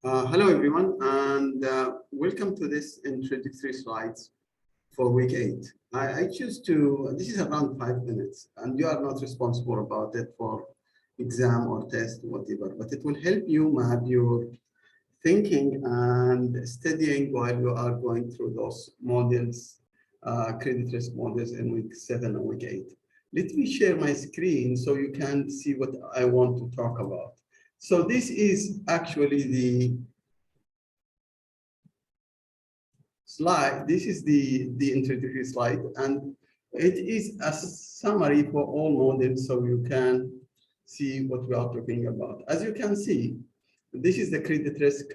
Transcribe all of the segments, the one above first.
Hello, everyone, and welcome to this introductory slides for week 8. I choose to, this is around 5 minutes, and you are not responsible about it for exam or test, whatever, but it will help you map your thinking and studying while you are going through those models, credit risk models in week 7 and week 8. Let me share my screen so you can see what I want to talk about. So this is actually the slide. This is the introductory slide, and it is a summary for all models so you can see what we are talking about. As you can see, this is the credit risk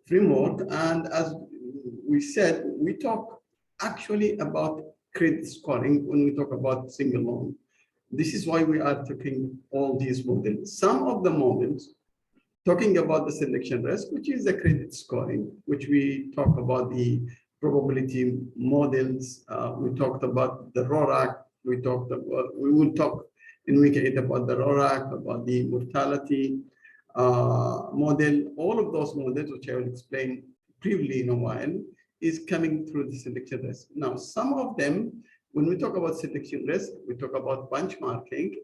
framework, and as we said, we talk actually about credit scoring when we talk about single loan. This is why we are talking all these models. Some of the models talking about the selection risk, which is the credit scoring, which we talk about the probability models. We talked about the RORAC. We will talk in week 8 about the RORAC, about the mortality model. All of those models, which I will explain briefly in a while, is coming through the selection risk. Now, some of them, when we talk about selection risk, we talk about benchmarking,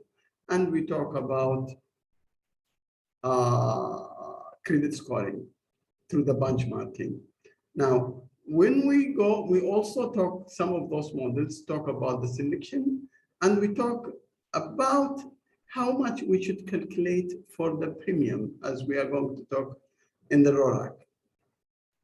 and we talk about credit scoring through the benchmarking. Now, when we go, we also talk, some of those models talk about the selection, and we talk about how much we should calculate for the premium, as we are going to talk in the RORAC,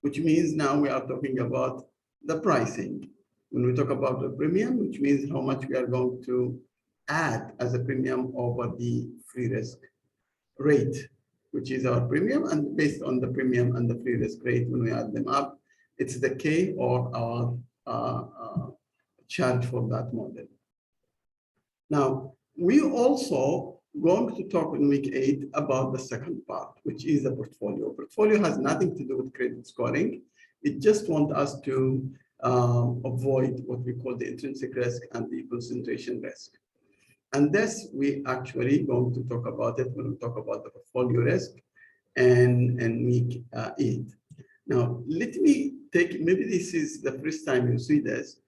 which means now we are talking about the pricing. When we talk about the premium, which means how much we are going to add as a premium over the free risk rate, which is our premium, and based on the premium and the free risk rate, when we add them up, it's the K or our charge for that model. Now, we also going to talk in week 8 about the second part, which is the portfolio. Portfolio has nothing to do with credit scoring. It just wants us to avoid what we call the intrinsic risk and the concentration risk. And this, we actually going to talk about it when we talk about the portfolio risk and week 8. Now, let me take, maybe this is the first time you see this.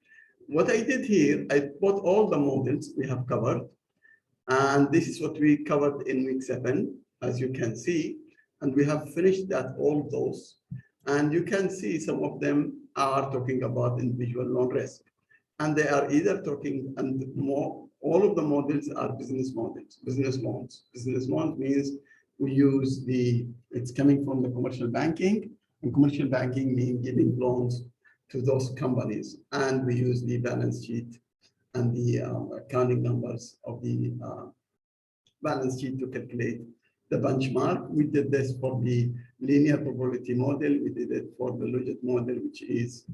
What I did here, I put all the models we have covered, and this is what we covered in week 7, as you can see, and we have finished that, all those. And you can see some of them are talking about individual loan risk, and they are either talking, and more, all of the models are business models, business loans. Business loans means we use it's coming from the commercial banking, and commercial banking means giving loans to those companies. And we use the balance sheet and the accounting numbers of the balance sheet to calculate the benchmark. We did this for the linear probability model. We did it for the logit model, which is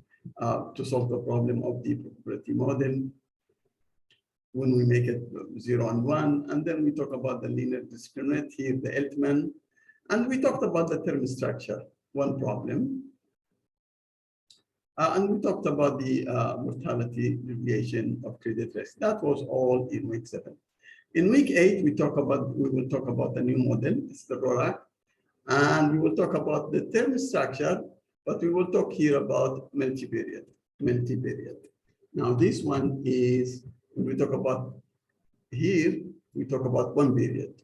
to solve the problem of the probability model when we make it 0 and 1. And then we talk about the linear discriminant here, the Eltman. And we talked about the term structure, one problem. And we talked about the mortality deviation of credit risk. That was all in week 7. In week 8, we will talk about the new model, it's the RORAC, and we will talk about the term structure, but we will talk here about multi-period. Now, this one is, when we talk about here, we talk about one period,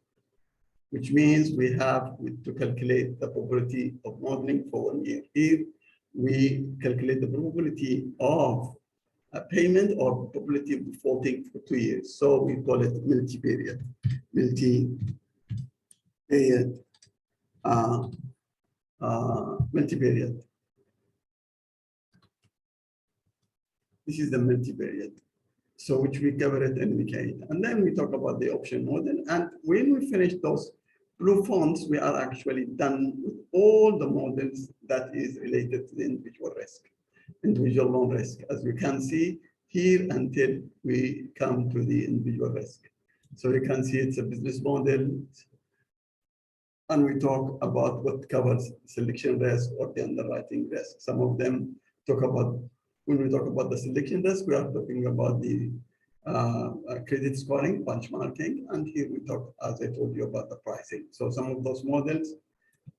which means we have to calculate the probability of modeling for 1 year. Here, we calculate the probability of a payment or probability of defaulting for 2 years. So we call it multi-period. Multi-period. This is the multi-period. So which we cover it in week 8. And then we talk about the option model. And when we finish those blue fonts, we are actually done with all the models that is related to the individual risk, individual loan risk, as you can see here, until we come to the individual risk. So you can see it's a business model, and we talk about what covers selection risk or the underwriting risk. Some of them talk about, when we talk about the selection risk, we are talking about the credit scoring, benchmarking, and here we talk, as I told you, about the pricing. So some of those models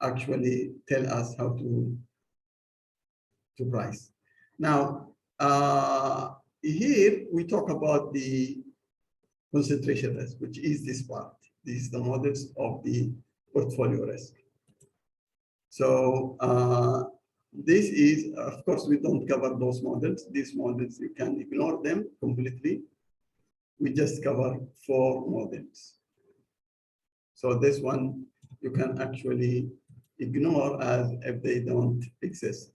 actually tell us how to price. Now, here we talk about the concentration risk, which is this part. This is the models of the portfolio risk. So this is, of course, we don't cover those models. These models, you can ignore them completely. We just cover 4 models. So this one, you can actually ignore as if they don't exist.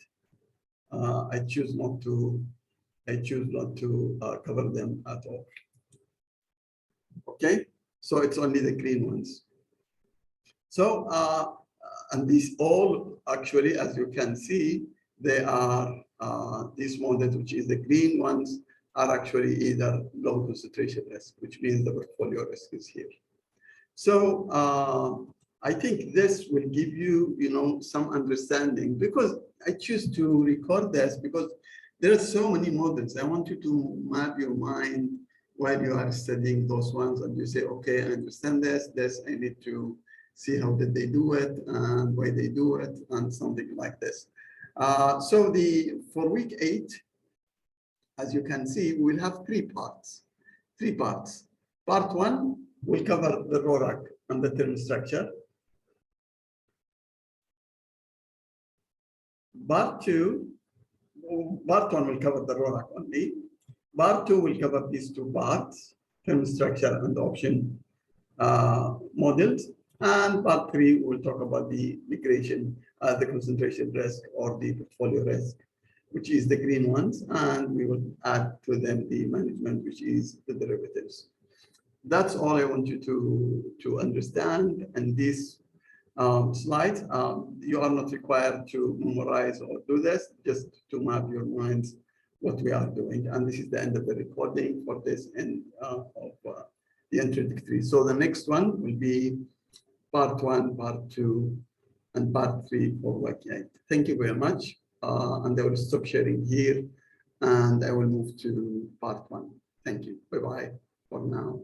I choose not to cover them at all. Okay, so it's only the green ones. So and these all actually, as you can see, they are these models, which is the green ones, are actually either low concentration risk, which means the portfolio risk is here. So I think this will give you, some understanding, because I choose to record this because there are so many models. I want you to map your mind while you are studying those ones, and you say, okay, I understand this, I need to see how did they do it and why they do it, and something like this. So for week 8, as you can see, we'll have 3 parts. Part 1 will cover the RORAC and the term structure. Part 1 will cover the RORAC only. Part 2 will cover these 2 parts, term structure and option models. And part 3 will talk about the migration, the concentration risk or the portfolio risk, which is the green ones. And we will add to them the management, which is the derivatives. That's all I want you to understand. And these slides, you are not required to memorize or do this, just to map your minds what we are doing. And this is the end of the recording for this end of the introductory. So the next one will be part 1, part 2, and part 3 for week 8. Thank you very much. And I will stop sharing here, and I will move to part 1. Thank you. Bye-bye for now.